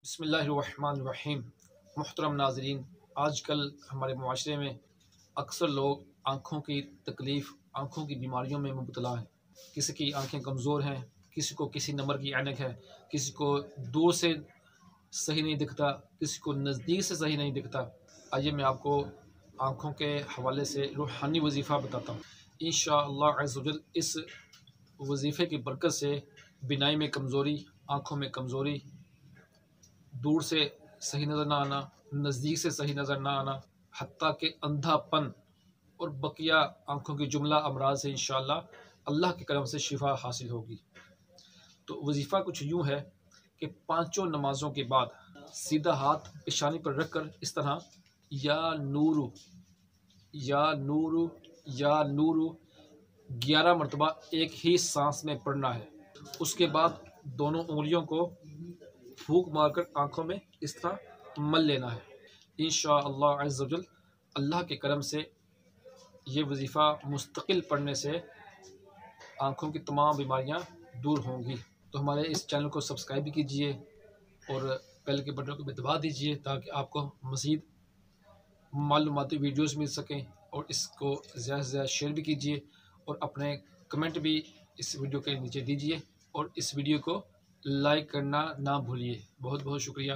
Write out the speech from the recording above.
बिस्मिल्लाहिर्रहमानिर्रहीम। मुहतरम नाज़रीन, आजकल हमारे मुआशरे में अक्सर लोग आँखों की तकलीफ़, आँखों की बीमारियों में मुब्तला हैं। किसी की आँखें कमज़ोर हैं, किसी को किसी नंबर की ऐनक है, किसी को दूर से सही नहीं दिखता, किसी को नज़दीक से सही नहीं दिखता। आइए मैं आपको आँखों के हवाले से रूहानी वजीफ़ा बताता हूँ। इंशाअल्लाह अज़्ज़ व जल इस वजीफ़े की बरकत से बिनाई में कमज़ोरी, आँखों में कमज़ोरी, दूर से सही नज़र ना आना, नज़दीक से सही नज़र ना आना, हत्ता कि अंधापन और बकिया आँखों की जुमला अमराज से इंशाअल्लाह अल्लाह के करम से शिफा हासिल होगी। तो वजीफ़ा कुछ यूँ है कि पाँचों नमाज़ों के बाद सीधा हाथ पेशानी पर रख कर इस तरह या नूरू या नूरू या नूरू 11 मरतबा एक ही सांस में पढ़ना है। उसके बाद दोनों उंगलियों को फूंक मारकर आँखों में इस तरह मल लेना है। इंशाअल्लाह अज़्ज़ व जल अल्लाह के करम से ये वजीफ़ा मुस्तकिल पढ़ने से आँखों की तमाम बीमारियाँ दूर होंगी। तो हमारे इस चैनल को सब्सक्राइब भी कीजिए और बेल के बटन को भी दबा दीजिए ताकि आपको मज़ीद मालूमाती वीडियोस मिल सकें, और इसको ज़्यादा से ज़्यादा शेयर भी कीजिए और अपने कमेंट भी इस वीडियो के नीचे दीजिए और इस वीडियो को लाइक करना ना भूलिए। बहुत बहुत शुक्रिया।